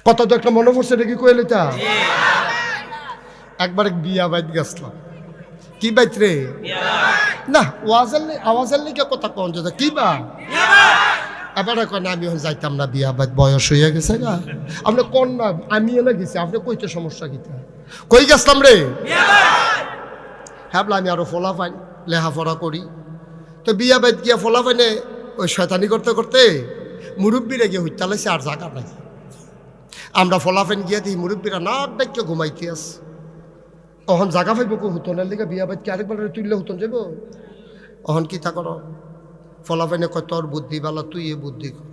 কথা তো একটা মনে পড়ছে নাকি কইলে তা একবার বিয়া বাইত গেছলাম। কি বাইত রে? না আওয়াজের লিখে কথা কন যে কি বা এবারে কয় না আমি এখন যাইতাম না, বিয়া বাইত বয়স হয়ে গেছে গা। আপনি কোন না আমি এনে গেছি, আপনি কইতে সমস্যা কিতা? কই গেছলাম রে? হ্যাঁ আমি আরো ফোলা পাই লেখাপড়া করি। তো বিয়া বাইত গিয়া ফোলা পাইনে ওই শয়তানি করতে করতে মুরব্বীরা গিয়ে হইতে লাইছে, আর জায়গা নাই। আমরা ফলাফেন গিয়া দিই মুরব্বীরা নাক ডাইকে ঘুমাইতে আস। অহন জাগা পাইব কো হুতনের লিগে বিয়া বাইত কি আরেকবার তুললে হুতন যাব? অহন কি তা করো? ফলাফেনে কয় তোর বুদ্ধি বালা, তুই এ বুদ্ধি কর।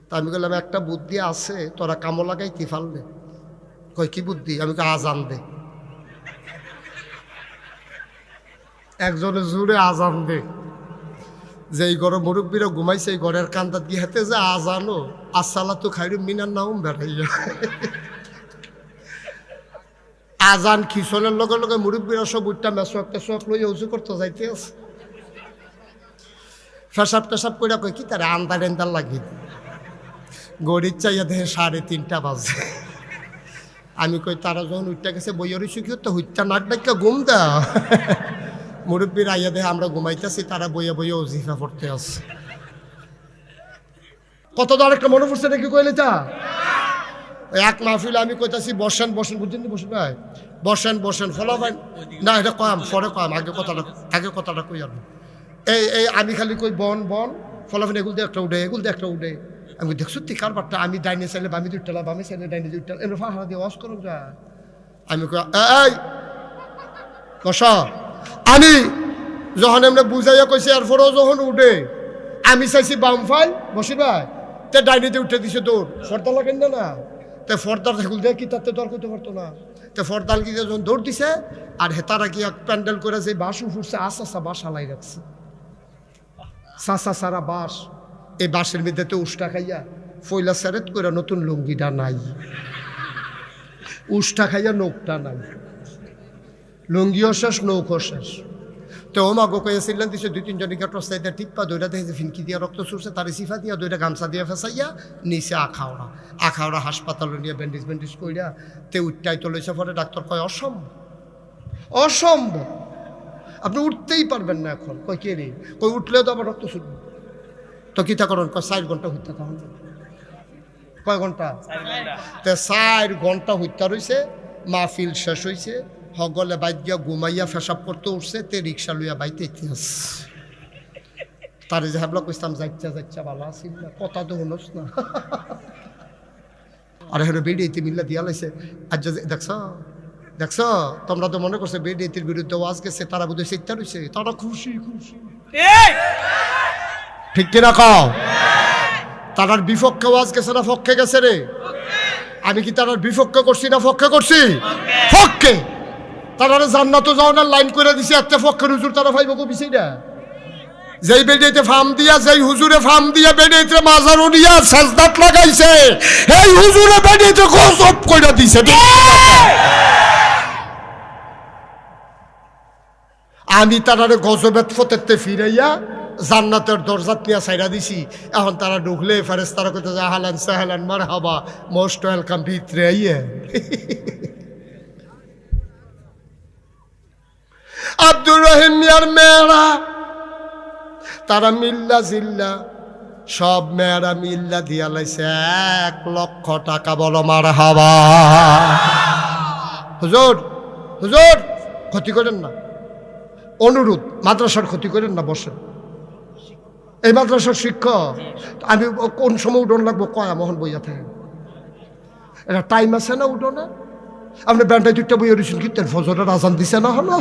তা আমি বললাম একটা বুদ্ধি আছে, তোরা কামো লাগাই কি ফালবে? কয় কি বুদ্ধি? আমি কই আজান দে। একজনে জোরে আজান দে। যেই ঘরে মুরব্বীরা ঘুমাইছে এই ঘরের কান্দাত গিয়ে হাতে যে আজানো আসসালাতু খায়রুম মিনান নাওম বেড়াইয়া আজান খিসনের লগে লগে মুরব্বীরা সব উঠটা মেসোয়াক টেসোয়াক লইয়া উঁচু করতে যাইতে আছে। পেশাব টেসাব করে কই কি তারা আন্দার এন্দার লাগি গড়ির চাইয়া দেখে 3:30 বাজে। আমি কই তারা যখন উঠটা গেছে বইয়ের সুখী তো হুইটটা নাক ডাক্কা ঘুম দাও। মুরব্বীর আইয়া দেখে আমরা ঘুমাইতেছি, তারা বইয়া বইয়া ওজিফা পড়তে আছে। কত তো আরেকটা মনে পড়ছে নাকি কইলে তা এক মাহফিলে আমি কইতাছি বসেন বসেন, বুঝছেন বসেন ভাই, বসেন বসেন ফলাফাইন না, এটা কয়াম পরে কয়াম, আগে কথাটা কই আর এই আমি খালি কই বন বন ফলাফাইন এগুলো দিয়ে একটা উঠে, এগুলো দিয়ে একটা উঠে। আমি দেখছো তুই কারবারটা, আমি ডাইনে চাইলে বামি দুইটালা, বামে চাইলে ডাইনে দুইটালা, এমন ফাঁকা দিয়ে ওয়াশ করো যা। আমি কই এই বস। আমি যখন এমনি বুঝাইয়া কইছি এরপরেও যখন উঠে আমি চাইছি বাম ফাইল বসি ভাই, তে ডাইনিতে উঠে দিছে তোর ফর্দা লাগেন না না, তে ফর্দার ঠাকুর দিয়ে কি তাতে দর করতে পারতো না, তে ফর্দাল কি যখন দৌড় দিছে আর হেতারা কি এক প্যান্ডেল করে যে বাস উঠছে আশা বাস হালাই রাখছে, চাষা সারা বাস। এই বাসের মধ্যে তো উষ্টা খাইয়া ফইলা সেরেত করে নতুন লুঙ্গিটা নাই, উষ্টা খাইয়া নৌকটা নাই, লুঙ্গিও শেষ নৌকো শেষ। তো ও মাগো কয়েছিলেন দিছে 2-3 জনকে টসাইতে টিপ্পা দইটা দেখে ফিনকি দিয়া রক্ত ছুটছে, তার সিফা দিয়া দইটা গামছা দিয়া ফেসাইয়া নিচে আখাওড়া হাসপাতালে নিয়ে ব্যান্ডেজ কইরা তে উঠটাই চলেছে। পরে ডাক্তার কয় অসম্ভব আপনি উঠতেই পারবেন না এখন। কই কে রে? কই উঠলেও তো আবার রক্ত ছুটবে। তো কিতা করেন? কয় 4 ঘন্টা হইতে তখন। কয় ঘন্টা? 4 ঘন্টা হইতে রইছে। মাহফিল শেষ হইছে, হগলে বাইক গিয়া ঘুমাইয়া ফেসাব করতে উঠছে, তে রিক্সা লইয়া বাইতে ইতিহাস তারে যে হাবলা কইতাম যাইচ্ছা ভালো আসিল না, কথা তো হলোস না। আর হেরে বেডিয়েতে মিল্লা দিয়া লাইছে। আজ দেখছ তোমরা তো মনে করছো বেডিয়েতির বিরুদ্ধে ওয়াজ গেছে, তারা বোধহয় চিন্তা রয়েছে, তারা খুশি ঠিক কিনা কও? তারার বিপক্ষে ওয়াজ গেছে না পক্ষে গেছে রে? আমি কি তারার বিপক্ষে করছি না পক্ষে করছি? পক্ষে। তারা জান্নাতে যাওয়ার লাইন করে দিছে, একটা পক্ষের হুজুর তারা পাইব কো বিষয়টা। যেই বেডিতে ফার্ম দিয়া, যেই হুজুরে ফার্ম দিয়া বেডিতে মাজার উড়িয়া সাজদাত লাগাইছে, এই হুজুরে বেডিতে গজব কইরা দিছে। আমি তারারে গজবেত ফতেতে ফিরাইয়া জান্নাতের দরজাত নিয়ে ছাইরা দিছি। এখন তারা ঢুকলে ফেরেশতারা কইতে যায় আহলান সাহলান মারহাবা, মোস্ট ওয়েলকাম, ভিতরে আইয়ে। আব্দুর রহিম মিয়ার মেয়েরা তারা মিল্লা জিল্লা সব মেয়েরা মিল্লা দিয়া লাইছে 1 লক্ষ টাকা। বলো মারহাবা। হুজুর ক্ষতি করেন না, অনুরোধ, মাদ্রাসার ক্ষতি করেন না, বসেন। এই মাদ্রাসার শিক্ষক আমি কোন সময় উঠোন লাগবো কয়া মোহন বইয়া থাকে, এটা টাইম আছে না উঠোনে? আপনি ব্যান্ডায় 2টা বইয়া রয়েছেন, কীর্তেন ফজরের আজান দিছে না হলো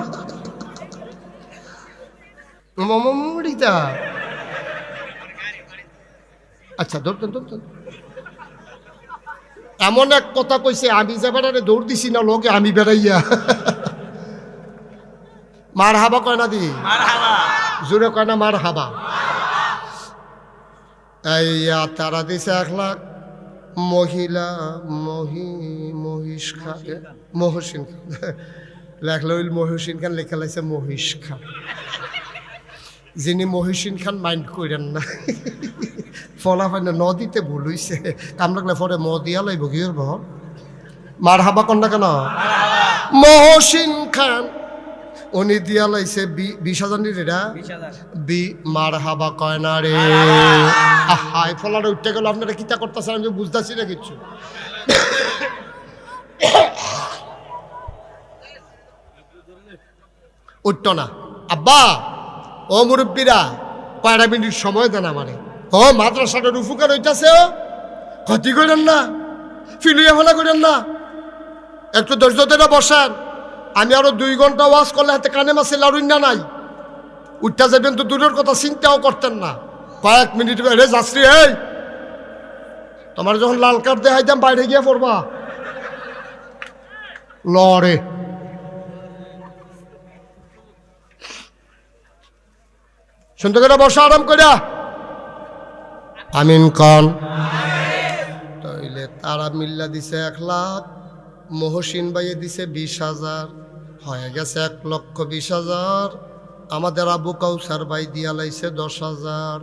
আচ্ছা ধরতেন। এমন এক কথা কইছে, আমি যে বেড়ারে দৌড় দিছি না লোকে, আমি বেড়াইয়া মার হাবা কয় না দি, জোরে কয় না মার হাবা। এইয়া তারা দিছে 1 লাখ। মহিলা মহিষ খান, মহসিন খান লেখল, মহসিন খান লেখা লাইছে মহিষ খান। যিনি মহিষিন খান মাইন্ড করেন না, ফলাফাইনে নদীতে ভুল হইছে, কাম লাগলে পরে ম দিয়া লাইব কি করব? মার হাবা কন না কেন? মহসিন খান উনি দিয়া লাইছে 20,000 নিরা মার হাবা কয় না রে। হাই ফলাটা উঠতে গেল, আপনারা কিতা করতেছেন আমি বুঝতেছি না কিচ্ছু। উঠত না। আব্বা ও মুরব্বীরা কয়টা মিনিট সময় দেন আমারে। ও মাদ্রাসাটার উপকার হইতাছে, ক্ষতি করেন না, ফিলিয়া ফেলা করেন না, একটু ধৈর্য ধরে বসান। আমি আরো 2 ঘন্টা ওয়াজ করলে হাতে কানে মাসে লাড়ুইনা নাই, উঠতে যাবেন তো দূরের কথা চিন্তাও করতেন না। কয়েক মিনিট রে যাত্রী, এই তোমার যখন লাল কার্ড দেখাইতাম বাইরে গিয়ে পড়বা লড়ে। শুনতে করে বসা আরাম করিয়া আমিন কন। তাইলে তারা মিল্লা দিছে 1 লাখ, মহসিন ভাইয়ে দিছে 20,000, হয়ে গেছে 1,20,000। আমাদের আবু কাউসার ভাই দিয়া লাইছে 10,000,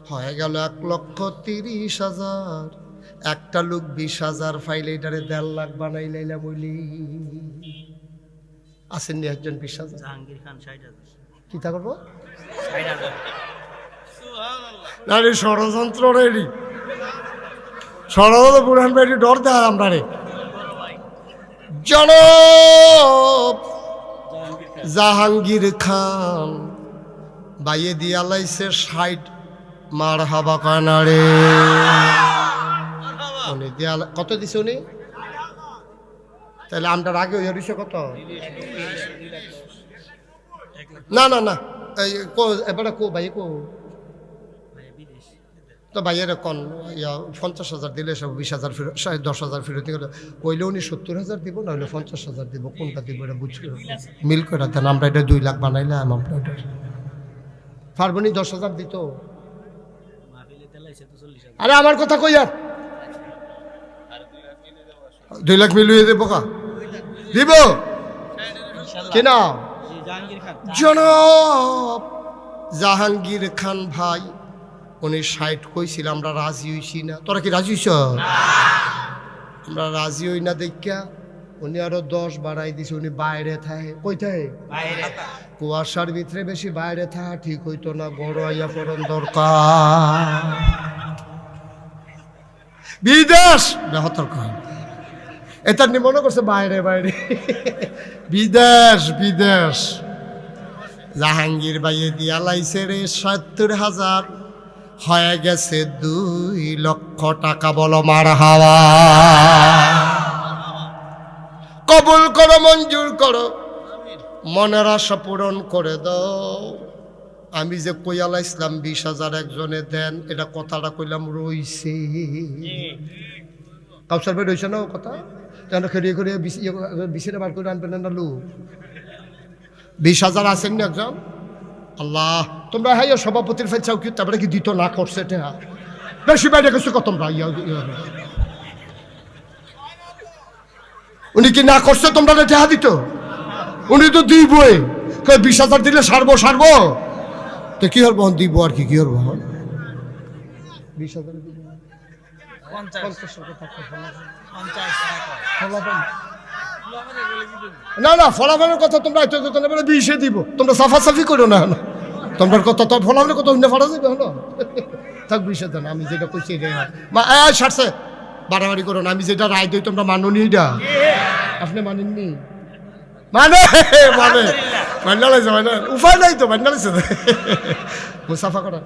হয়ে গেল 1,30,000। একটা লোক 20,000 ফাইলে এটারে 1.5 লাখ বানাই লাইলাম। বলি আসেননি একজন 20,000? জাহাঙ্গীর খান 60,000। কি তা করবো? 60,000 না রে, ষড়যন্ত্র রেডি, ষড়যন্ত্র বুড়ান ভাই ডর দেয় আমরা রে। জনাব জাহাঙ্গীর খান বাইয়ে দিয়া লাইছে 60, মার হাবা কয় না রে। উনি দিয়া কত দিছে উনি? তাহলে আমটার আগে হইয়া দিছে কত? না না না, এবারে কো ভাই কো তো ভাইয়ের কন 50,000 দিলে সব 20,000 ফেরত, 10,000 ফেরত গেলে কইলে উনি 70,000 দিব, না হলে 50,000 দিব, কোনটা দিব এটা বুঝ মিল করে দেন। আমরা এটা 2 লাখ বানাইলাম, আমরা এটা পারবনি 10,000 দিত। আরে আমার কথা কই আর 2 লাখ মিলিয়ে দেবো কা দিব কিনা? জনাব জাহাঙ্গীর খান ভাই উনি 60 কইছিল, আমরা রাজি হইছি না। তোরা কি রাজি হইছ? আমরা রাজি হই না দেখা উনি আরো 10 বাড়াই দিছে। উনি বাইরে থাকে, কই থাকে? কুয়াশার ভিতরে বেশি বাইরে থাকা ঠিক হইতো না, বড় আইয়া পড়ন দরকার। বিদেশ বেহতর কর, এটা নি মনে করছে বাইরে বাইরে, বিদেশ বিদেশ। জাহাঙ্গীর ভাইয়ে দিয়া লাইছে রে 70,000, হয়ে গেছে 2 লক্ষ টাকা। বলো মার হাওয়া। কবুল করো, মঞ্জুর করো, মনের আশা পূরণ করে দাও। আমি যে কইয়ালা ইসলাম 20,000 একজনে দেন, এটা কথাটা কইলাম রইছে। কাউসার ভাই রইছে না ও কথা? খেয়ে খেয়ে বিশিটা বার করে আনবেন না লোক। 20,000 আছেন না একজন? আল্লাহ, তোমরা হ্যাঁ সভাপতির ফেল চাও কি? তারপরে কি দিত না করছে? এটা বেশি বাইরে গেছো কত? তোমরা উনি কি না করছে? তোমরা টেহা দিত? উনি তো দিবই। 20,000 দিলে সারবো সারবো, তো কি হল বহন দিব আর কি কি হল বহন? 20,000 না না, ফলাফলের কথা তোমরা 20 দিব। তোমরা সাফাসাফি করো না, তোমরা কথা তো ফলাফলের কথা হইলে ফাটা যাবে হলো। থাক 20 দেন, আমি যেটা কইছি মা সারছে, বাড়াবাড়ি করো না। আমি যেটা রায় দিই তোমরা মাননি, এটা আপনি মানেননি? মানে মানে মান্না লাগছে, মানে উপায় নাই তো, মান্না লাগছে মুসাফা করা।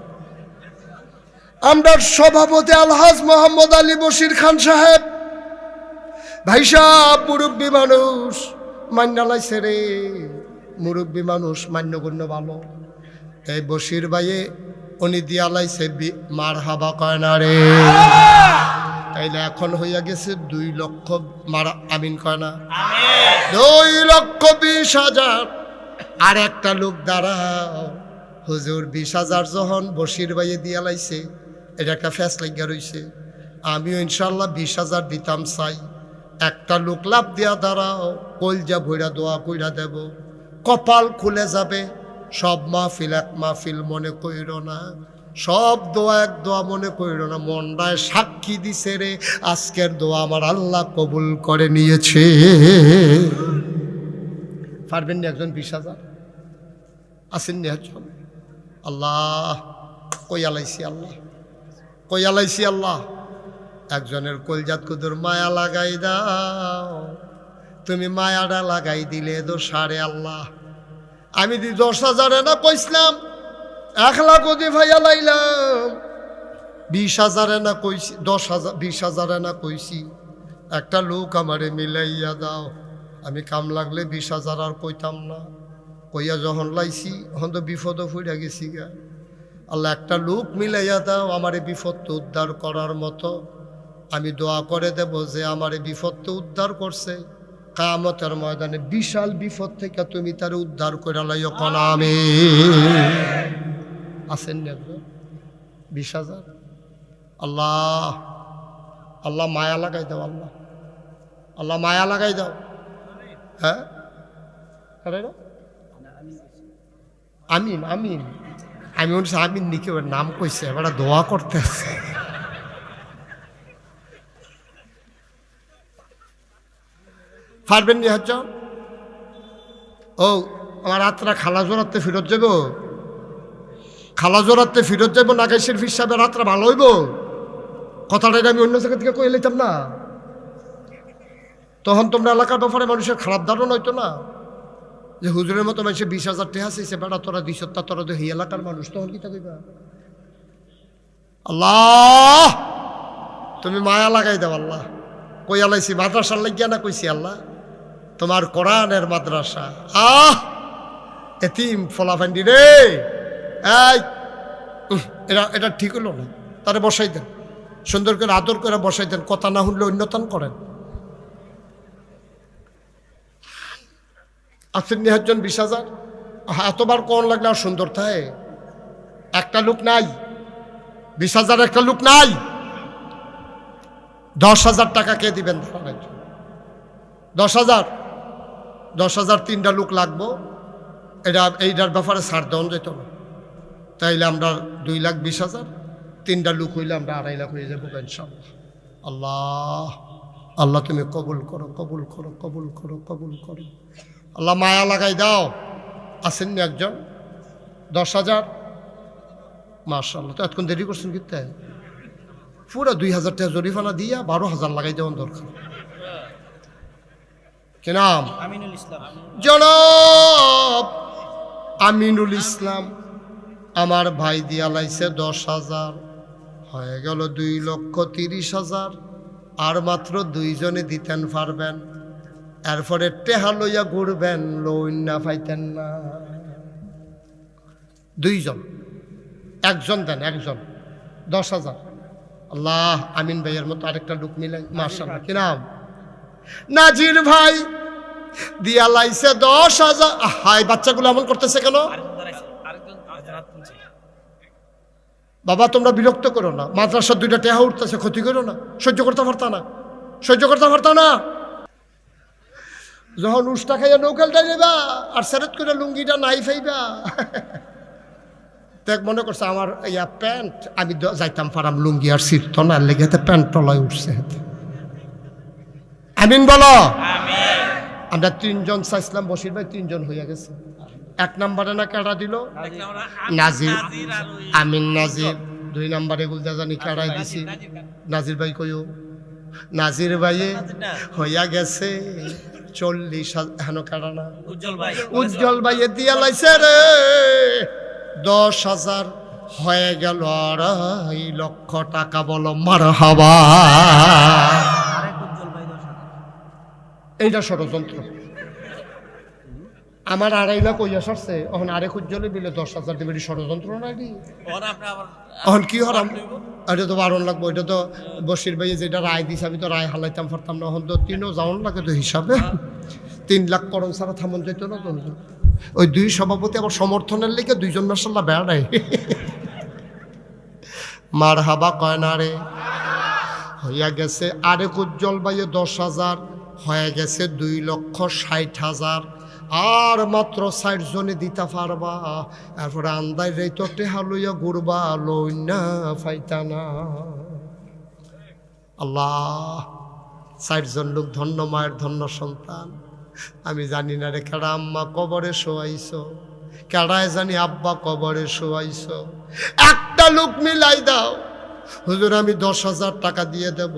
আমরা সভাপতি আলহাজ মোহাম্মদ আলী বশির খান সাহেব, ভাই সাহেব মুরব্বী মানুষ, মান্না লাইছে রে, মুরব্বী মানুষ, মান্যগণ্য ভালো। এই বশির ভাইয়ে উনি দিয়া লাইছে মার হাবা কয় না রে। তাইলে এখন হইয়া গেছে 2 লক্ষ, মার আমিন কয় না? 2,20,000। আর একটা লোক দাঁড়াও, হুজুর 20,000 যখন বশির ভাইয়ে দিয়া লাইছে, এটা একটা ফ্যাস লাগিয়া রইছে। আমিও ইনশাল্লাহ 20,000 দিতাম চাই। একটা লোক লাভ দিয়া দাঁড়াও, কলজা ভইরা দোয়া কইরা দেব, কপাল খুলে যাবে। সব মাহফিল এক মাহফিল মনে কইর না, সব দোয়া এক দোয়া মনে কইর না। মনটায় সাক্ষী দিছে রে, আজকের দোয়া আমার আল্লাহ কবুল করে নিয়েছে। পারবেন না একজন 20,000 আসেননি একজন? আল্লাহ কই আলাইছি, আল্লাহ কই আলাইছি, আল্লাহ একজনের কলজাত কুদুর মায়া লাগাই দাও। তুমি মায়াটা লাগাই দিলে তো সারে আল্লাহ। আমি 10,000 না কইছিলাম, 1 লাখ ওদি ভাইয়া লাইলাম। 20,000 না কইছি, 10,000 20,000 না কইছি। একটা লোক আমারে মিলাইয়া দাও। আমি কাম লাগলে 20,000 আর কইতাম না। কইয়া যখন লাইছি তখন তো বিপদ ফুইরা গেছি গা। আল্লাহ একটা লোক মিলাইয়া দাও আমারে বিপদ উদ্ধার করার মতো। আমি দোয়া করে দেব যে আমারে বিপদ উদ্ধার করছে, কিয়ামতের ময়দানে বিশাল বিপদ থেকে তুমি তার উদ্ধার করে লাইও কোন আমিন। আসেন না 20,000? আল্লাহ আল্লাহ মায়া লাগাই দাও, আল্লাহ আল্লাহ মায়া লাগাই দাও। হ্যাঁ আমিন আমিন। আমি বলছি আমিন নিকে ওর নাম কইছে, এবার দোয়া করতে আছে। পারবেন নি হচ্ছ? ও আমার রাতরা খালা জোরাতে ফিরত যাব, খালা জোরাতে ফিরত যাব। নাগেশের ফির সাহেবের রাতরা ভালো হইব। কথাটা আমি অন্য জায়গা থেকে কয়ে লইতাম না, তখন তোমরা এলাকার ব্যাপারে মানুষের খারাপ ধারণা হইতো না যে হুজুরের মতো মানুষের 20,000 টাকা চাইছে, বেড়া তোরা 200 তোরা তো এই এলাকার মানুষ, তখন কি তা কইবা? আল্লাহ তুমি মায়া লাগাই দাও। আল্লাহ কই আলাইছি মাদ্রাসার লাগিয়া না কইছি আল্লাহ তোমার কোরআনের মাদ্রাসা। এতিম ফলাফান্ডি রে, এই এটা ঠিক হলো না, তারে বসাই দেন, সুন্দর করে আদর করে বসাই দেন, কথা না শুনলে অন্যতন করেন। আসেন নি একজন 20,000? এতবার কোন লাগলে আর সুন্দর থাকে? একটা লোক নাই 20,000, একটা লোক নাই। 10,000 টাকা কে দিবেন? 10,000 3টা লোক লাগবো। এইটার ব্যাপারে ছাড় দেওয়া যেত না। তাইলে আমরা 2,20,000, 3টা লোক হইলে আমরা 2.5 লাখ হয়ে যাবো ইনশাআল্লাহ। আল্লাহ আল্লাহ তুমি কবুল করো, কবুল করো, কবুল করো, কবুল করো। আল্লাহ মায়া লাগাই দাও। আসেননি একজন? 10,000? মাশাআল্লাহ। তো এতক্ষণ দেরি করছেন কিতে? পুরো 2,000 টাকা জরিফানা দিয়া 12,000 লাগাই দেওয়ার দরকার। কি নাম? আমিনুল ইসলাম। জনাব আমিনুল ইসলাম আমার ভাই দিয়া লাইছে 10,000, হয়ে গেল 2,30,000। আর মাত্র 2 জনে দিতেন পারবেন, এরপরে টেহা লইয়া ঘুরবেন, লোন না পাইতেন না। 2 জন, একজন দেন, একজন 10,000। আল্লাহ আমিন ভাইয়ের মতো আরেকটা লোক মিলাই। মাশাআল্লাহ। কি নাম? নাজির ভাই দিয়া লাইছে 10,000। হাই বাচ্চাগুলো এমন করতেছে কেন? বাবা তোমরা বিরক্ত করো না, মাদ্রাসার 2টা টেহা উঠতেছে, ক্ষতি করো না। সহ্য করতে পারতা না, সহ্য করতে পারতা না। যখন উষ্টা খাইয়া নৌকালটা নেবা আর সেরেট করে লুঙ্গিটা নাই ফাইবা, দেখ মনে করছে আমার ইয়া প্যান্ট, আমি যাইতাম পারাম লুঙ্গি আর সিরত না, লেগে প্যান্ট তলায় উঠছে। আমিন বলো। আমরা 3 জন চাইছিলাম, বসির ভাই 3 জন হইয়া গেছে। 1 নম্বরে না কেডা দিল? নাজির। আমিন নাজির। 2 নম্বরে গুলদা জানি কেডাই দিছি? নাজির ভাই কইও। নাজির ভাইয়ে হইয়া গেছে 40,000। হেন কেডা না? উজ্জ্বল ভাইয়ে দিয়া লাইছে রে 10,000, হয়ে গেল 2.5 লক্ষ টাকা। বলো মারহাবা। এইটা ষড়যন্ত্র। আমার 2.5 লাখ কইয়া সরছে, এখন আরেক উজ্জ্বলে দিলে 10,000 দেবে, ষড়যন্ত্র নাই? এখন কি হরাম? এটা তো 12 লাগবো। এটা তো বসির ভাই যেটা রায় দিছে, আমি তো রায় হালাইতাম পারতাম না। এখন তো 3ও যাওয়ান লাগে তো হিসাবে। 3 লাখ করণ ছাড়া থামন যেত না তো। ওই 2 সভাপতি আবার সমর্থনের লেগে 2 জন মাশাআল্লাহ বেড়ায়। মার হাবা কয় না রে। হইয়া গেছে আরেক উজ্জ্বল ভাইয়ে 10,000, হয়ে গেছে 2,60,000। আর মাত্র 60 জনে দিতে পারবা, এরপরে আন্দাই রে তো টেহা লইয়া ঘুরবা, লই না ফাইতা না। আল্লাহ, 60 জন লোক ধন্য মায়ের ধন্য সন্তান। আমি জানি না রে কেডা আম্মা কবরে শোয়াইছ, কেডায় জানি আব্বা কবরে শোয়াইছ। একটা লোক মিলাই দাও, হুজুর আমি 10,000 টাকা দিয়ে দেব,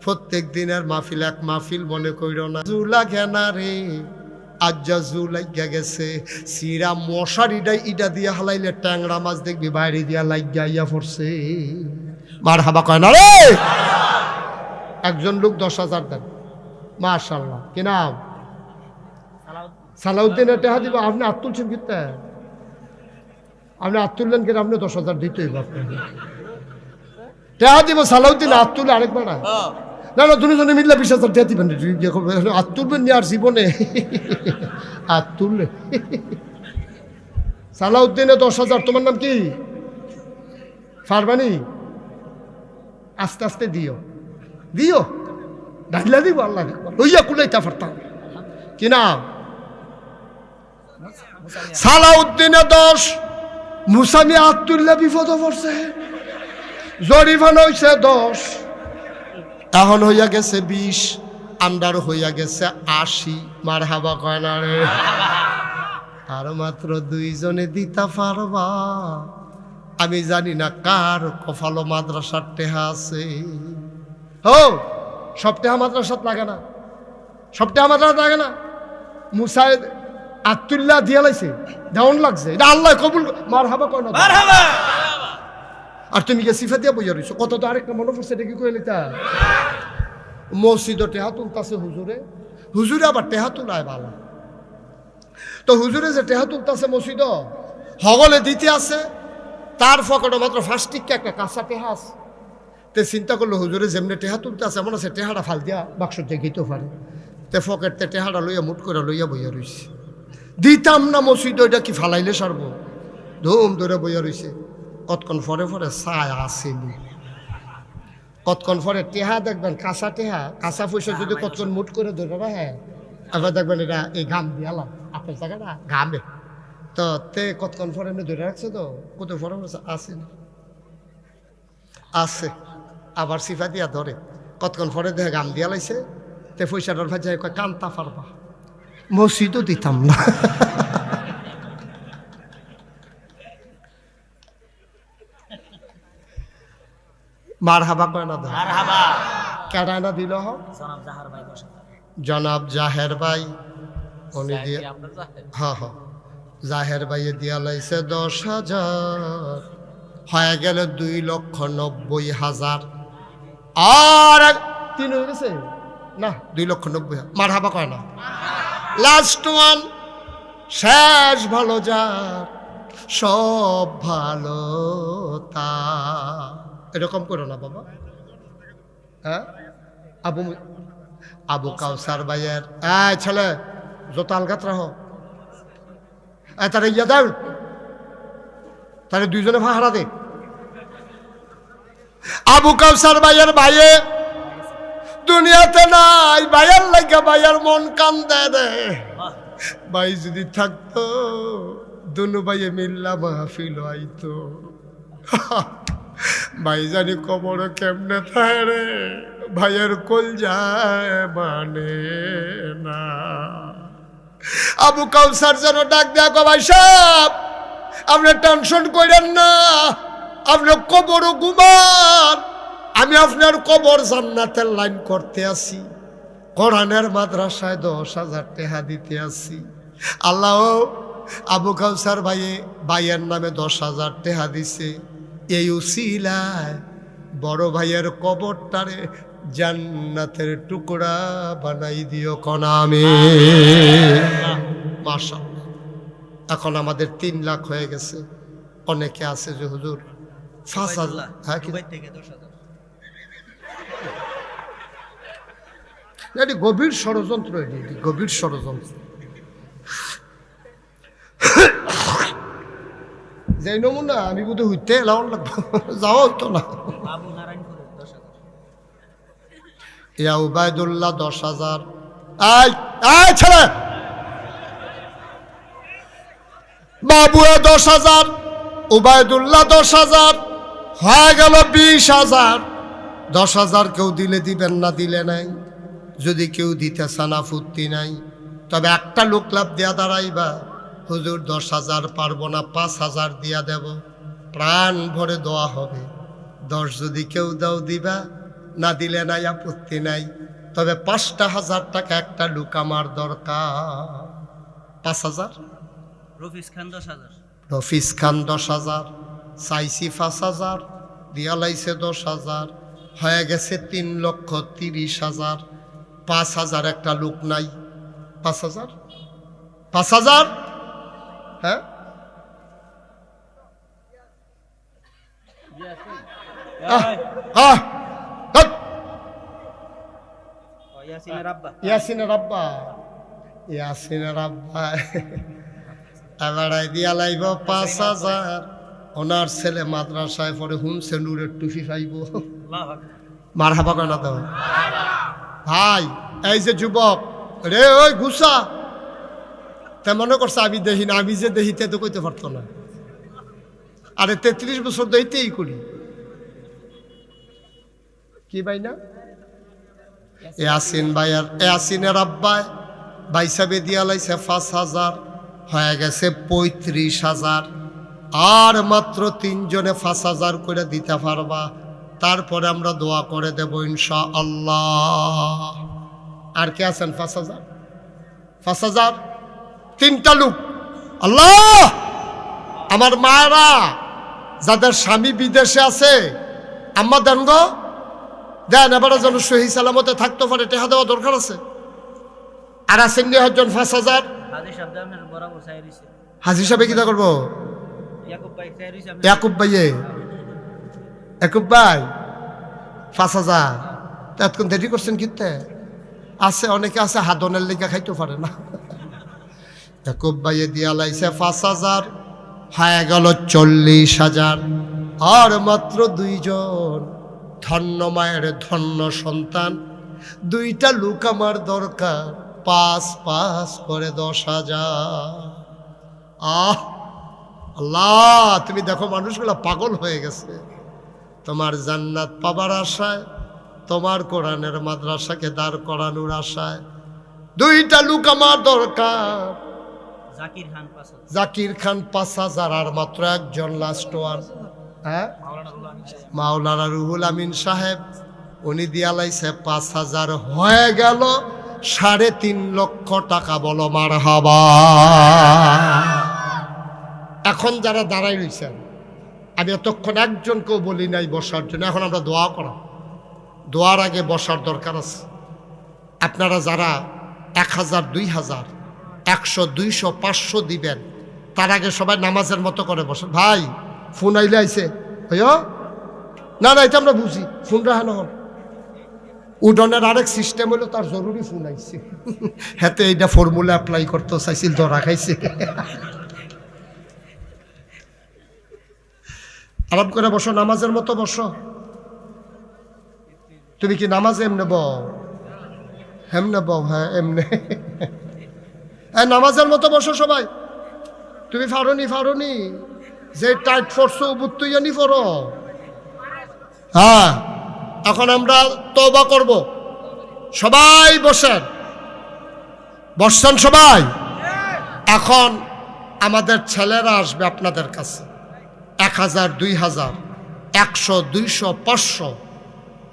প্রত্যেক দিনের মাহফিল এক মাহফিল মনে কইর না। জুলা ঘেনা রে, আজ্জা জু লাগিয়া গেছে, সিরা মশারিটাই ইটা দিয়া হালাইলে ট্যাংরা মাছ দেখবি বাইরে দিয়া লাগিয়া ইয়া পড়ছে। মার হাবা কয় না রে। একজন লোক 10,000 দেন, মাশাআল্লাহ। কি নাম? সালাউদ্দিনের টেহা দিব। আপনি হাত তুলছেন কিতে? আপনি হাত তুললেন কিনা? আপনি 10,000 দিতেই আপনাকে টেহা দিব। সালাউদ্দিন হাত তুলে আরেকবার না, না না, দুজনে মিললে 20,000 দিয়ে দিবেন। হাত তুলবেন নি আর জীবনে হাত তুললে। সালাউদ্দিনে 10,000। তোমার নাম কি? ফারবানি। আস্তে আস্তে দিও, দিও, ডাকলে দিব। আল্লাহ লইয়া কুলাইতে পারতাম। কি নাম? সালাউদ্দিনে 10, মুসামি হাত তুললে বিপদ পড়ছে, জরিমানা হইছে 10, এখন হইয়া গেছে 20, আন্ডার হইয়া গেছে 80। মার হাবা কয় না রে। আর মাত্র 2 জনে দিতে পারবা। আমি জানি না কার কপালো মাদ্রাসার টেহা আছে। ও সব টেহা মাদ্রাসাত লাগে না, সব টেহা মাদ্রাসাত লাগে না। মুসাই আতুল্লাহ দিয়া লাইছে, দেওয়ান লাগছে, এটা আল্লাহ কবুল। মার হাবা কয় না। আর তুমি কে সিফা দিয়া বইয়া রইছো। কত তো আরেকটা মনে পড়ছে, এটা কি কইলি তা? মসজিদে টেহা তুলতাছে হুজুরে, হুজুরে আবার টেহা তুলায় ভালো। তো হুজুরে যে টেহা তুলতাছে মসজিদ হগলে দিতে আছে, তার ফকটে মাত্র 5 টিক্কা একটা কাঁচা টেহা আছে। তে চিন্তা করলো হুজুরে যেমনি টেহা তুলতে আছে, এমন আছে টেহাটা ফাল দিয়া বাক্স দিয়ে গিতে পারে। তে ফকেটতে টেহাটা লইয়া মুট করে লইয়া বইয়া রইছে। দিতাম না মসজিদ, ওইটা কি ফালাইলে সারবো, ধুম ধরে বইয়া রইছে। কতক্ষণ পরে পরে ছায়া আসেনি, কতক্ষণ পরে টেহা দেখবেন কাঁচা টেহা, কাঁচা পয়সা যদি কতক্ষণ মুট করে ধরে রাখে, আবার দেখবেন এটা এই ঘাম দিয়ালাম আপনার জায়গাটা ঘামে। তো তে কতক্ষণ পরে এমনি ধরে রাখছে, তো কত পরে আসেনি, আছে আবার সিফা দিয়া ধরে। কতক্ষণ পরে দেখে ঘাম দিয়া লাইছে। তে পয়সাটার ভাই যায় কয় কান্তা পারবা, মসজিদও দিতাম না। মার হাবা কয় না, কেডা না দিল? জনাব জাহের ভাই, উনি দিয়ে, হ্যাঁ হ্যাঁ, জাহের ভাইয়ে দিয়া লাইছে 10,000, হয়ে গেল 2,90,000। আর 3 হয়ে গেছে না, 2,90,000। মার হাবা কয় না। লাস্ট ওয়ান, শেষ ভালো যার সব ভালো তা। এরকম করো না বাবা। হ্যাঁ, আবু কাউসার ভাইয়ের ছেলে জোতা আলগাত রাহ, তারা ইয়া দাও, তারা 2 জনে ভাড়া দে। আবু কাউসার ভাইয়ের ভাইয়ে দুনিয়াতে নাই, ভাইয়ার লাগা ভাইয়ার মন কান্দে রে। ভাই যদি থাকতো দুনু ভাইয়ে মিল্লা মাহফিল আইতো। ভাই জানি কবর কেমনে থাকে রে, ভাইয়ের কল যায় মানে না। আবু কাউসার যেন ডাক দেখো, ভাই সাহেব আপনি টেনশন করেন না, আপনি কবর ঘুমান, আমি আপনার কবর জান্নাতের লাইন করতে আসি, কোরআনের মাদ্রাসায় 10,000 টাকা দিতে আসি। আল্লাহ আবু কাউসার ভাইয়ের নামে 10,000 টাকা দিছে। এই উসিলায় বড় ভাইয়ের কবরটারে জান্নাতের টুকরা বানাই দিও কনামে। মাশাআল্লাহ। এখন আমাদের 3 লাখ হয়ে গেছে। অনেকে আছে যে হুজুর 5,000, হ্যাঁ কি এটি গভীর ষড়যন্ত্র, এটি গভীর ষড়যন্ত্র। যে নমুনা আমি বোধহয় হইতে এলাও লাগবো, যাওয়া হতো না। ইয়া উবাইদুল্লাহ 10,000। ছেলে বাবুয়ে 10,000, উবায়দুল্লাহ 10,000, হয়ে গেল 20,000। 10,000 কেউ দিলে দিবেন না দিলে নাই, যদি কেউ দিতে চান আপত্তি নাই, তবে একটা লোক লাভ দিয়া দাঁড়াইবা, হুজুর 10,000 পারবো না, 5,000 দিয়া দেব, প্রাণ ভরে দোয়া হবে। 10 যদি কেউ দাও দিবা, না দিলে নাই আপত্তি নাই, তবে 5,000 টাকা একটা লোক আমার দরকার। 5,000, রফিস খান 10,000, রফিস খান 10,000, চাইছি 5,000, দিয়া লাইছে 10,000, হয়ে গেছে 3,30,000। 5,000 একটা লোক নাই। 5,000, 5,000, হ্যাঁ আহ, ধ্যাৎ। ইয়াসিনের আব্বা, ইয়াসিনের আব্বা, ইয়াসিনের আব্বা এবার দিয়া লাইব 5,000। ওনার ছেলে মাদ্রাসায় পরে হুমসে নূরের টুফি পাইব। মার হাবা কেন দাও ভাই? এই যে যুবক রে, ওই গুসা, তা মনে করছে আমি দেখি না, আমি যে দেখিতে তো কইতে পারতো না। আরে 33 বছর দেখিতেই করি কি ভাই না? ইয়াসিন ভাইয়ার, ইয়াসিনের আব্বায় বাইসাবে দিয়া লাইছে 5,000, হয়ে গেছে 35,000। আর মাত্র 3 জনে 5,000 করে দিতে পারবা, তারপরে আমরা দোয়া করে দেব ইনশাআল্লাহ। আর কে আছেন? 5,000, 5,000, 3টা লোক। আল্লাহ, আমার মায়েরা যাদের স্বামী বিদেশে আছে, আম্মা দেন গো, দেন, এবারে যেন সহি সালামতে থাকতে পারে, টেহা দেওয়া দরকার আছে। আর আছেন নি একজন 5,000। হাজি সাহেব জানের বরাবর চাই রইছে, হাজি সাহেব কিটা করবো? ইয়াকুব ভাই চাই রইছে। ইয়াকুব ভাইয়ে, ইয়াকুব ভাই 5,000 এতক্ষণ দেরি করছেন কিনতে? আছে অনেকে আছে হাদনের লেগে খাইতে পারে না। ইয়াকুব ভাইয়ে দিয়া লাইছে 5,000, হয়ে গেল 40,000। আর মাত্র 2 জন, ধন্য মায়ের ধন্য সন্তান, 2টা লোক আমার দরকার, 5 করে 10,000। আহ আল্লাহ, তুমি দেখো মানুষগুলো পাগল হয়ে গেছে তোমার জান্নাত পাবার আশায়, তোমার কোরআনের মাদ্রাসাকে দাঁড় করানোর আশায়। 2টা লোক আমার দরকার। জাকির খান 5,000, জাকির খান 5,000, আর মাত্র একজন লাস্ট ওয়ান, হ্যাঁ, মাওলানা রুহুল আমিন সাহেব, উনি দিয়া লাইছে 5,000, হয়ে গেল 3.5 লক্ষ টাকা। বলো মারহাবা। এখন যারা দাঁড়াই রয়েছেন, আমি এতক্ষণ একজনকেও বলি নাই বসার জন্য, এখন আমরা দোয়া করা, দোয়ার আগে বসার দরকার আছে। আপনারা যারা 1,000, 2,000, 100, 200, 500 দিবেন, তার আগে সবাই নামাজের মতো করে বসেন। ভাই ফোন আইলে আইছে হইও না, না এটা আমরা বুঝি, ফোন রাখা নহন। উডনের আরেক সিস্টেম হলো, তার জরুরি ফোন আইছে, হাতে এইটা ফর্মুলা অ্যাপ্লাই করতে চাইছিল, ধরা খাইছে। আরাম করে বসো, নামাজের মতো বসো। তুমি কি নামাজে এমনে বও? হেমনে বও? হ্যাঁ এমনে। হ্যাঁ নামাজের মতো বসো সবাই। তুমি ফারুনি যে টাইট ফোরছো বুত্তুইয়ানি ফরো। হ্যাঁ, এখন আমরা তওবা করব। সবাই বসেন, বসছেন সবাই? এখন আমাদের ছেলেরা আসবে আপনাদের কাছে, 1,000, 2,000, 100, 200, 500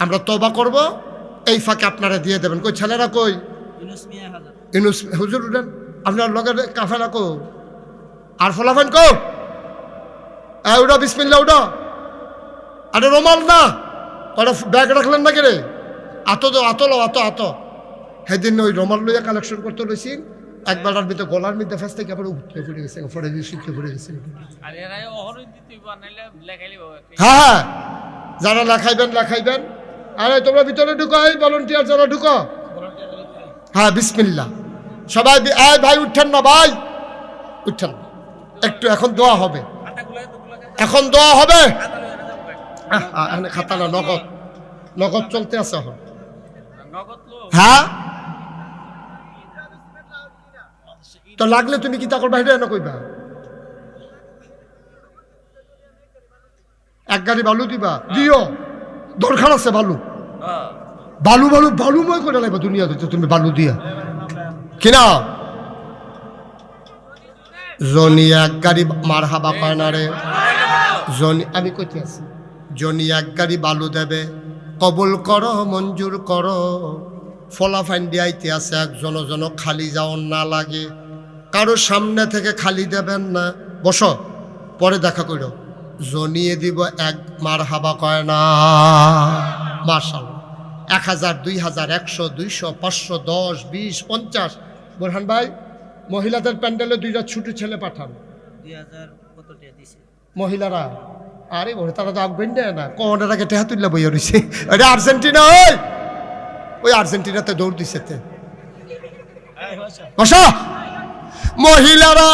আমরা তওবা করব। এই ফাঁকে আপনারা দিয়ে দেবেন। কই ছেলেরা কই? ইউনুস মিয়া 1000, ইউনুস হুজুর উঠেন, আপনার লগের কাফেলা কো? আর ফলাফেন কো? উঠো, বিসমিল্লাহ উঠো। আরে রোমাল না, ওরা ব্যাগ রাখলেন না কে? আতো সেদিন ওই রোমাল লইয়া কালেকশন করতে লইছি, একবেলার ভিতরে গলার মধ্যে ফেস থেকে আবার উঠতে পড়ে গেছে, পড়ে গেছে। হ্যাঁ, যারা লেখাইবেন। আরে তোমরা ভিতরে ঢুকো, এই ভলান্টিয়ার যারা ঢুকো। হ্যাঁ বিসমিল্লাহ সবাই। এই ভাই উঠছেন না, ভাই উঠছেন না একটু, এখন দোয়া হবে, এখন দোয়া হবে। খাতা না, নগদ চলতে আছে এখন। হ্যাঁ তো লাগলে তুমি কি তাকর বাইরে না কইবা? এক গাড়ি বালু দিবা, দিও, দরকার আছে বালু, বালু বালু বালুময় করে লাগবে দুনিয়াতে তুমি বালু দিয়া কিনা। জনি এক গাড়ি মার হাবা পায় না রে, জনি আমি কইতে আছি, জনি এক গাড়ি বালু দেবে, কবুল করো মঞ্জুর করো। ফলাফাইন দিয়াইতে আছে একজন জন খালি যাওয়ার না লাগে, কারো সামনে থেকে খালি দেবেন না, বসো পরে দেখা করো। জনিয়ে দিব এক মার হাবা কয় না, মাশাআল্লাহ। 1000, 2000, 100, 200, 500, 10, 20, 50। বোরহান ভাই, মহিলাদের প্যান্ডেলে 2টা ছোট ছেলে পাঠান। 2000 কত টাকা দিছে মহিলারা আরে বলে তারা তো আফগান দেয় না, কোনের আগে টেহা তুললে বইয়া রয়েছে। ওটা আর্জেন্টিনা, ওই আর্জেন্টিনাতে দৌড় দিছে তে। বসা, মহিলারা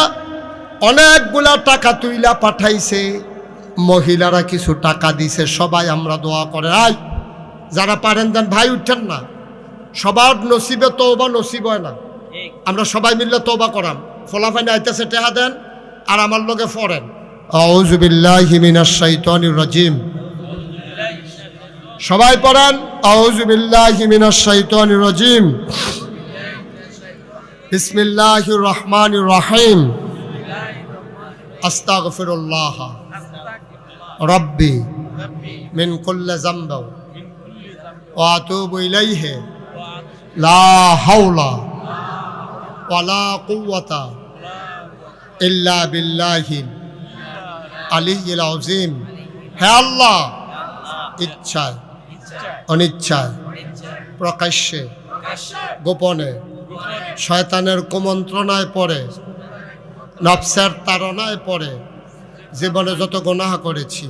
অনেকগুলা টাকা তুইলা পাঠাইছে, মহিলারা কিছু টাকা দিছে, সবাই আমরা দোয়া করে। আয় যারা পারেন দেন ভাই, উঠছেন না, সবার নসিবে তওবা নসিব হয় না। ঠিক আমরা সবাই মিললে তওবা করাম, ফলাফাইন আইতেছে টেহা দেন আর আমার লগে ফরেন। আউযু বিল্লাহি মিনাশ শাইতানির রাজিম, সবাই পড়েন আউযু বিল্লাহি মিনাশ শাইতানির রাজিম, বিসমিল্লাহির রহমানির রহিম, আস্তাগফিরুল্লাহ রাব্বি মিন কুল্লি যামবি ওয়া আতুবু ইলাইহি লা হাওলা ওয়ালা কুওয়াতা ইল্লা বিল্লাহিল আলিয়্যিল আযীম। হে আল্লাহ, ইচ্ছায় অনিচ্ছায় প্রকাশ্যে গোপনে শয়তানের কুমন্ত্রণায় পড়ে, নফসের তাড়নায় পড়ে জীবনে যত গুনাহ করেছি।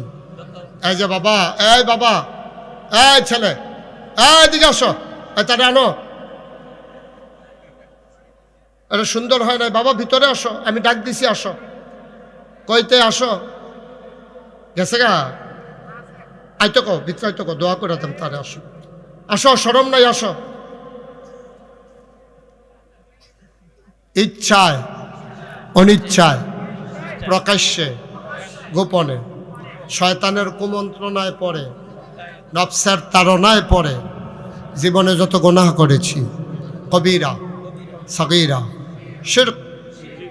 এই যে বাবা, এই বাবা, এই ছেলে, এই দিকে আসো, তারে আনো। এটা সুন্দর হয় না বাবা, ভিতরে আসো, আমি ডাক দিছি, আসো। কইতে আসো, গেছে গা, আইতো কো ভিতরে, আইতো কো, দোয়া করে দেন তারে, আসো আসো, শরম নাই, আসো। ইচ্ছায় অনিচ্ছায় প্রকাশ্যে গোপনে শয়তানের কুমন্ত্রণায় পড়ে, নফসের তাড়নায় পড়ে জীবনে যত গুনাহ করেছি, কবিরা সগীরা শিরক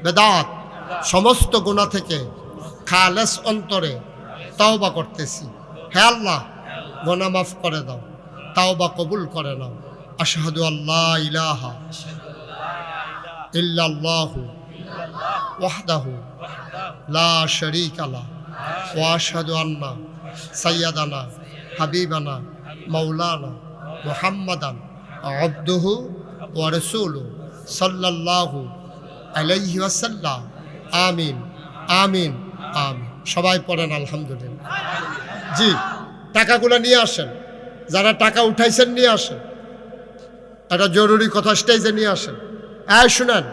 বেদাত, সমস্ত গুনাহ থেকে খালেস অন্তরে তাওবা করতেছি। হে আল্লাহ, গুনাহ মাফ করে দাও, তাওবা কবুল করে নাও। আশহাদু আল্লা ইলাহা ইল্লাল্লাহু ওয়াহদাহু লা শারীকা লাহু ওয়া আশহাদু আন্না সাইয়্যিদানা হাবিবানা মাওলানা মুহাম্মাদান আবদুহু ওয়া রাসূলুহু সাল্লাল্লাহু আলাইহি ওয়াসাল্লাম। আমিন আমিন আমিন। সবাই পড়েন আলহামদুলিল্লাহ। জি, টাকাগুলো নিয়ে আসেন, যারা টাকা উঠাইছেন নিয়ে আসেন, একটা জরুরি কথা স্টেজে নিয়ে আসেন। শুনেন,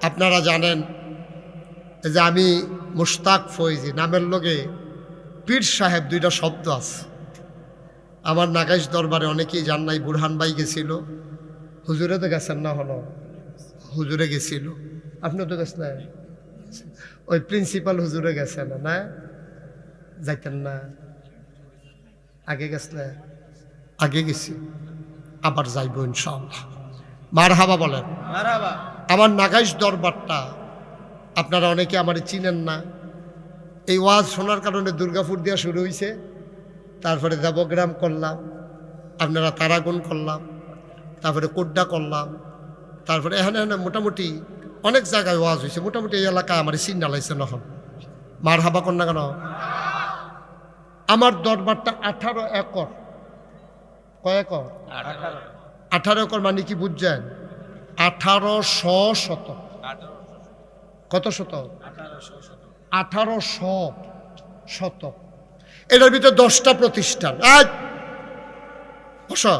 আপনারা জানেন যে আমি মুশতাক ফৈজি, নামের লগে পীর সাহেব 2টা শব্দ আছে। আমার নাগাইশ দরবারে অনেকেই জান নাই, বুরহান ভাই গেছিল, হুজুরে তো গেছেন না, হলো হুজুরে গেছিল, আপনিও তো গেছেন না, ওই প্রিন্সিপাল হুজুরে গেছেন না, যাইতেন না, আগে গেছেন, আগে গেছি, আবার যাইব ইনশাআল্লাহ। মারহাবা বলেন। মারহাবা। আমার নাগাইশ দরবারটা আপনারা অনেকে আমার চিনেন না, এই ওয়াজ শোনার কারণে দুর্গাপুর দিয়া শুরু হয়েছে, তারপরে দেবগ্রাম করলাম, আপনারা তারাগুন করলাম, তারপরে কোড্ডা করলাম, তারপরে এখানে মোটামুটি অনেক জায়গায় ওয়াজ হয়েছে, মোটামুটি এই এলাকায় আমার চিন্না লাগছে নহন। মারহাবা কর না কেন? আমার দরবারটা 18 একর। কয় একর? 18 একর মানে কি বুঝছেন? 1800 শতক। কত শতক? 1800 শতক। এটার ভিতরে 10টা প্রতিষ্ঠান। বসো।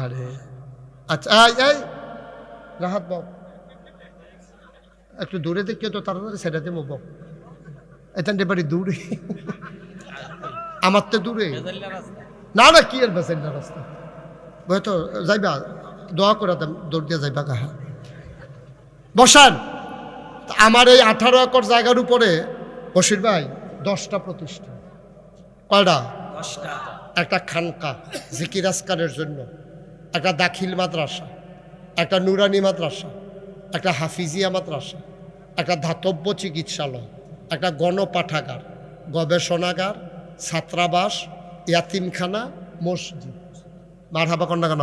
আরে আচ্ছা, এই রাহাত বাবু একটু দূরে দেখিও তো, তাড়াতাড়ি সেটাতে মুভ এখান বাড়ি দূরে, আমার তো দূরে না, না কি আর বেসেন না রাস্তা, হয়তো যাইবা, দোয়া করে দৌড় দিয়ে যাইবা গাহা। বসান। আমার এই 18 একর জায়গার উপরে বশির ভাই 10টা প্রতিষ্ঠান। কয়টা? 10টা। একটা খানকা জিকির আজকারের জন্য, একটা দাখিল মাদ্রাসা, একটা নুরানি মাদ্রাসা, একটা হাফিজিয়া মাদ্রাসা, একটা ধাতব্য চিকিৎসালয়, একটা গণপাঠাগার, গবেষণাগার, ছাত্রাবাস, ইয়াতিমখানা, মসজিদ। মারহাবা কন্যা কেন?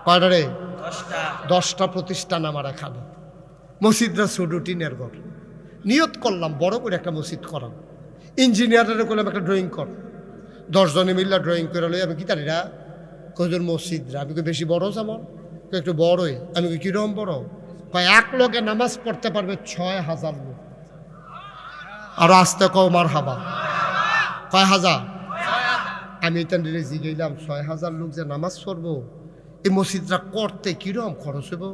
কয়টা রে? 10টা। 10টা প্রতিষ্ঠান আমার এখানে। মসজিদরা সুডুটিনের ঘর। নিয়ত করলাম বড় করে একটা মসজিদ করাম। ইঞ্জিনিয়ারের করলাম একটা ড্রয়িং কর। 10 জনে মিল্লা ড্রয়িং করে লই। আমি কি তারিরা কজন মসজিদরা? আমি কি বেশি বড় যেমন? একটু বড়ই। আমি কি কিরকম বড়? কয় এক লোকে নামাজ পড়তে পারবে 6000 লোক। আর আসতে কও মারহাবা। কয় হাজার? আমি এটা জিগাইলাম 6000 লোক যে নামাজ পড়বো, এই মসজিদটা করতে কিরকম খরচ হইব?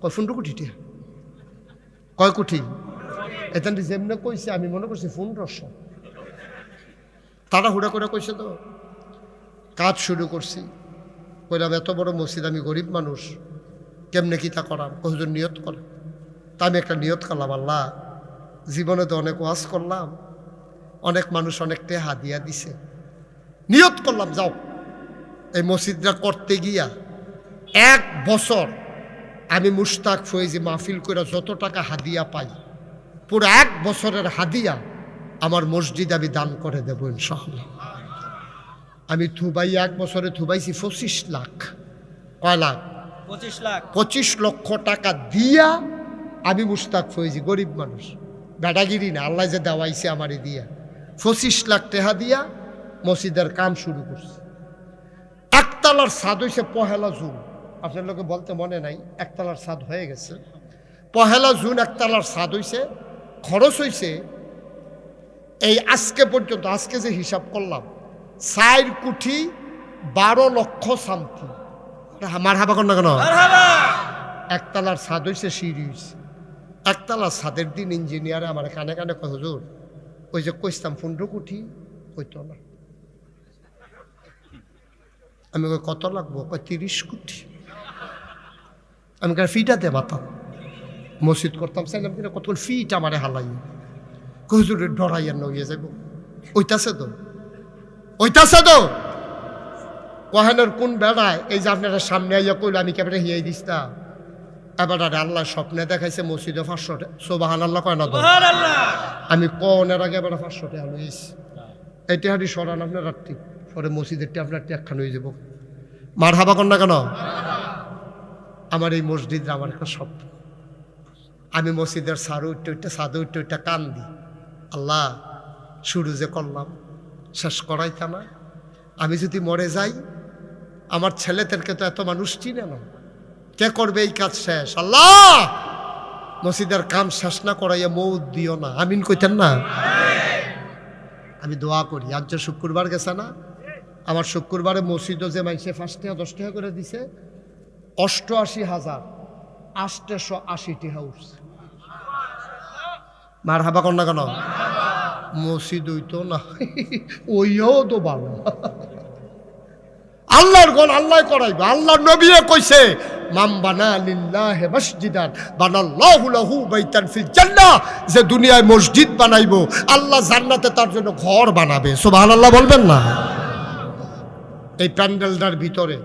কয় 15 কোটি টাকা। কয় কোটি? এটা যেমনে কইছে আমি মনে করছি 1500। তারা হুড়া করে কইছে তো। কাজ শুরু করছি। কইলাম এত বড় মসজিদ, আমি গরিব মানুষ, কেমনে কি তা করাম? কতজন নিয়ত করে। তা আমি একটা নিয়ত করলাম, আল্লাহ জীবনে তো অনেক ওয়াজ করলাম, অনেক মানুষ অনেক টাকা দিয়া দিছে। নিয়ত করলাম যাও এই মসজিদটা করতে গিয়া 1 বছর আমি মুশতাক ফয়েজি মাহফিল করে যত টাকা হাদিয়া পাই, পুরো 1 বছরের হাদিয়া আমার মসজিদ আমি দান করে দেবো ইনশাআল্লাহ। আমি থুবাই 1 বছরে থুবাইছি 25 লাখ। কয় লাখ? 25 লাখ। 25 লক্ষ টাকা দিয়া আমি মুশতাক ফয়েজি, গরিব মানুষ, বেটাগিরি না, আল্লাহ যে দেওয়াইছে আমারে দিয়া 25 লাখ টাকা দিয়া মসজিদের কাম শুরু করছে। একতলার ছাদ হয়েছে 1 জুন। আপনার লোকে বলতে মনে নাই, একতলার ছাদ হয়ে গেছে। 1 জুন একতলার ছাদ হয়েছে। খরচ হয়েছে এই আজকে পর্যন্ত, আজকে যে হিসাব করলাম, 4 কোটি 12 লক্ষ সামথিং। আমার হাবা কর না কেন? একতলার ছাদ হয়েছে, সিঁড়ি হয়েছে। একতলার ছাদের দিন ইঞ্জিনিয়ারে আমার কানে কানে কয়, হুজুর ওই যে কইতাম 15 কোটি, কইতো না। আমি কই কত লাগবো? কয় 30 কোটি। আমি কার ফিটাতে মাতাম মসজিদ করতাম, চাইলাম কিনা কত ফিট আমারে হালাই। হুজুরে ডরাইয়ার নইয়ে যাব। ওইটাছে তো, ওইটাছে তো। কহেনের কোন বেড়ায় এই যে আপনারা সামনে আইয়া কইল আমি কেবরে হিয়াই দিস্তা। এবার আল্লাহ স্বপ্নে দেখাইছে মসজিদে 500 টাকা। সুবহানাল্লাহ কয় না তো? আমি কনের আগে এবার 500 টাকা লইছি। এইটা হারি সরান আপনার রাত্রি পরে মসজিদেরটা আপনার ট্যাকখান হয়ে যাব। মারহাবা কর না কেন? আমার এই মসজিদ আমার একটা স্বপ্ন। আমি মসজিদের সারু উঠতে সাদু উঠতে কান দিই, আল্লাহ শুরু যে করলাম শেষ করাইতা না। আমি যদি মরে যাই, আমার ছেলেদেরকে তো এত মানুষ চিনে না, কে করবে এই কাজ শেষ? আল্লাহ মসজিদের কাম শেষ না করাইয়া মৌত দিও না। আমিন কইতেন না? আমি দোয়া করি। আজ যে শুক্রবার গেছে না, আমার শুক্রবারে মসজিদও যে মাইসে 5 টাকা 10 টাকা করে দিছে, 88,880 টাকা উঠছে। মার হাবা কর না কেন? মসজিদ হইতো না, ওইও তো ভালো। আল্লাহর গণ আল্লাহ করাইবে। আল্লাহর নবী কইছে, মাম বানা লিল্লাহি মসজিদান বানাল্লাহু লাহু বাইতান ফিল জান্নাহ। যে দুনিয়ায় মসজিদ বানাইবো, আল্লাহ জান্নাতে তার জন্য ঘর বানাবে। সুবহানাল্লাহ বলবেন না? এই প্যান্ডেলটার ভিতরে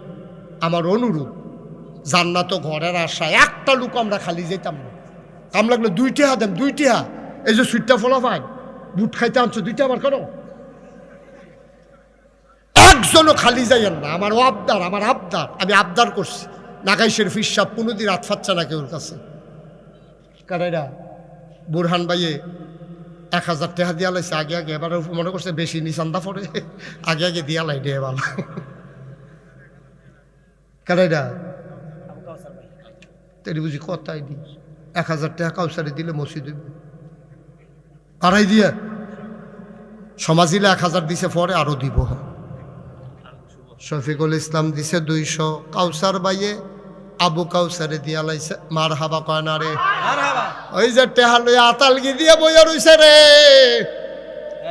আমার অনুরোধ, জান্নাত ঘরের আশায় একটা লোক আমরা খালি যেতাম না। কাম লাগলে 2 টাকা দেন, 2 টাকা। এই যে সুইটটা ফলা পাই, বুট খাইতে আনছো 2 টাকা আমার কেন? একজনও খালি যাইয়েন না। আমার আবদার, আমার আবদার, আমি আবদার করছি। নাকাই শরীফ সাহেব কোনোদিন রাত ফাচ্ছে না কেউর কাছে। কারেরা বুরহান ভাইয়ে 1000 টাকা দিয়া লাইছে আগে আগে। এবার মনে করছে বেশি নিচান্দা পড়ে, আগে আগে দিয়া লাই ডে ভালো। কারেরা তেরি বুঝি কথাই দি 1000 টাকা কাউসারে দিলে মসজিদ হইব। আড়াই দিয়ে সমাজিলে 1000 দিছে, পরে আরো দিব। শফিকুল ইসলাম দিছে 200, কাউসার বাইয়ে আবু কাউসারে দিয়া লাইছে। মার হাবা কয় না রে? ওই যে টেহা লইয়া আতালগি দিয়ে বইয়া রইছে রে,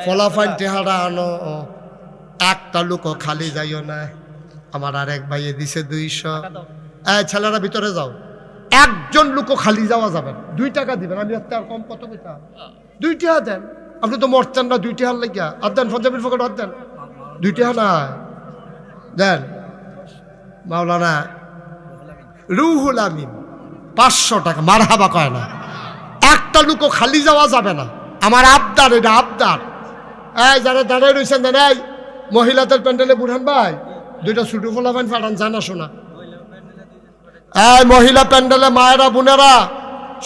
ফলাফাইন টেহারা আনো। একটা লোক খালি যাইও না। আমার আরেক ভাইয়ে দিছে 200। ছেলেরা ভিতরে যাও। একজন লোকও খালি যাওয়া যাবে না। 2 টাকা দিবেন, আমি আর কম কত কইতা 2 টাকা দেন। আপনি তো মরতেন না 2 টাকা লাগিয়া, আর দেন পঞ্জাবের পকেট আর দেন 2 টাকা না দেন। মাওলানা রুহুল আমিন 500 টাকা, মারহাবা কয় না। একটা লোকও খালি যাওয়া যাবে না, আমার আবদার, এটা আবদার। এই যারা দাঁড়ায় রয়েছেন দেন, এই মহিলাদের প্যান্ডেলে বুড়ান ভাই 2টা ছুটু ফোলাফান ফাটান, জানা শোনা। এই মহিলা প্যান্ডেলে মায়েরা বোনেরা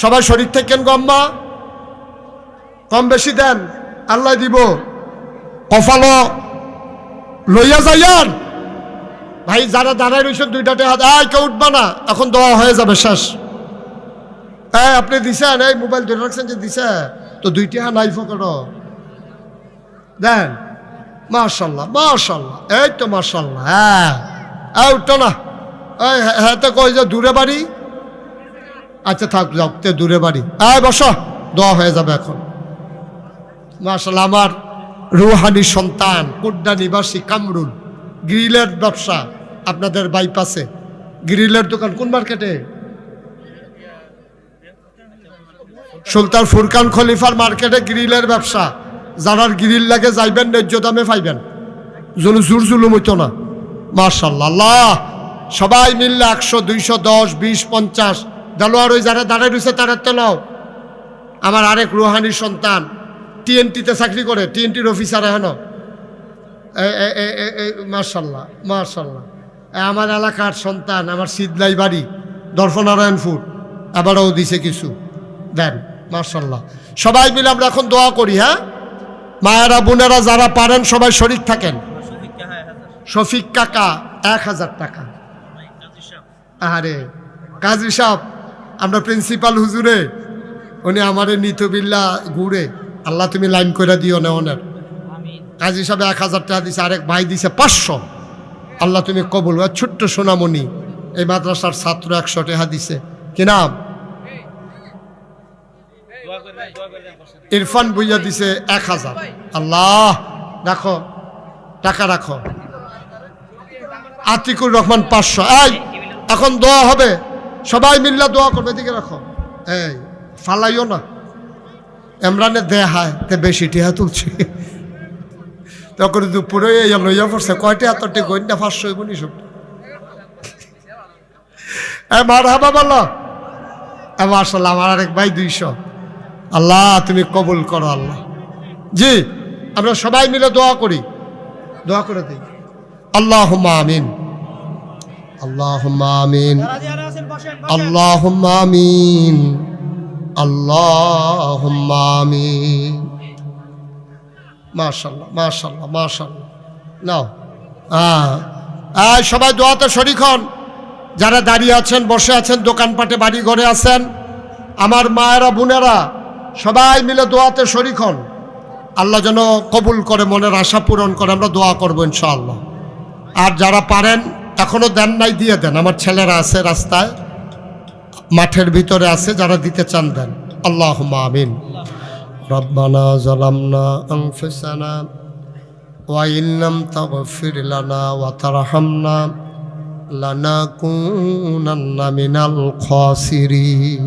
সবাই শরীর থেকেন গম্মা, কম বেশি দেন, আল্লাহ দিব। কফালো লইয়া যাইয়ান ভাই, যারা দাঁড়ায় রয়েছেন 2টা হাত, কেউ উঠবা না, এখন দোয়া হয়ে যাবে শেষ। আপনি দিছেন, এই মোবাইল ধরে রাখছেন যে দিছে, তো 2 টাকা নাই ফকট দেন। মাশাল্লাহ মাশাল্লাহ, এই তো মাশাল্লাহ। হ্যাঁ উঠতো না, হ্যাঁ তো কই যে দূরে বাড়ি, আচ্ছা থাক যাও, তে দূরে বাড়ি, বসো, দোয়া হয়ে যাবে এখন। মাশাল্লাহ, আমার রুহানি সন্তান কুড্ডা নিবাসী কামরুল, গ্রিলের ব্যবসা আপনাদের বাইপাসে, গ্রিলের দোকান কোন মার্কেটে? সুলতান ফুরকান খলিফার মার্কেটে গ্রিলের ব্যবসা। যারার গ্রিল লাগে যাইবেন, ন্যায্য দামে পাইবেন, জোর জুলুম হইতো না। মাশাল্লাহ, আল্লাহ সবাই মিললে 100, 200, 10, 20, 50 দেলোয়ার, ওই যারা দাঁড়ায় রয়েছে তারা তেলাও। আমার আরেক রুহানি সন্তান TNT-তে চাকরি করে, TNT-র অফিসার এখন। মাশাল্লাহ মাশাল্লাহ, আমার এলাকার সন্তান, আমার সিদলাই বাড়ি দর্শনারায়ণপুর, আবারও দিছে কিছু দেন। মাশাল্লাহ, সবাই মিলে আমরা এখন দোয়া করি। হ্যাঁ মায়েরা বোনেরা যারা পারেন সবাই শরীক থাকেন। শফিক কাকা 1000 টাকা। আরে কাজী সাহেব, আমরা প্রিন্সিপাল হুজুরে, উনি আমারে নিতবিল্লা ঘুরে, আল্লাহ তুমি লাইন করে দিও না ওনার। কাজী সাহেব 1000 টাকা দিছে, আরেক ভাই দিছে 500, আল্লাহ তুমি কবুল। ছোট্ট সোনামণি এই মাদ্রাসার ছাত্র 100 টাকা দিছে, কি নাম? ইরফান ভুইয়া দিছে 1000। আল্লাহ রাখো, টাকা রাখো। আতিকুর রহমান 500। এই এখন দোয়া হবে, সবাই মিল্লা দোয়া করবে, এদিকে রাখো, এই ফালাইও না। এমরানে দেহায় তে বেশি টিহা তুলছে, তখন দুপুরে লইয়া পড়ছে, কয়টা এতটি গন্যা 500 গুণি সব। মারহাবা বলো। মাশাআল্লাহ, আমার আরেক ভাই 200। আল্লাহ তুমি কবুল করো আল্লাহ। জি আমরা সবাই মিলে দোয়া করি, দোয়া করে দিই। আল্লাহুম্মা আমিন, আল্লাহুম্মা আমিন, আল্লাহুম্মা আমিন, আল্লাহুম্মা আমিন। মাশাআল্লাহ মাশাআল্লাহ মাশাআল্লাহ। নাও সবাই দোয়াতে শরীক হন। যারা দাঁড়িয়ে আছেন, বসে আছেন, দোকানপাটে বাড়ি ঘরে আছেন, আমার মায়েরা বোনেরা সবাই মিলে দোয়াতে শরীক হন। আল্লাহ যেন কবুল করে, মনের আশা পূরণ করে, আমরা দোয়া করবো ইনশাআল্লাহ। আর যারা পারেন, এখনো দেন নাই, দিয়ে দেন। আমার ছেলেরা আছে রাস্তায়, মাঠের ভিতরে আছে, যারা দিতে চান দেন। আল্লাহুম্মা আমিন। রব্বানা যালামনা আনফুসানা ওয়া ইন লাম তাগফির লানা ওয়া তারহামনা লানাকুনান্না মিনাল খাসিরিন।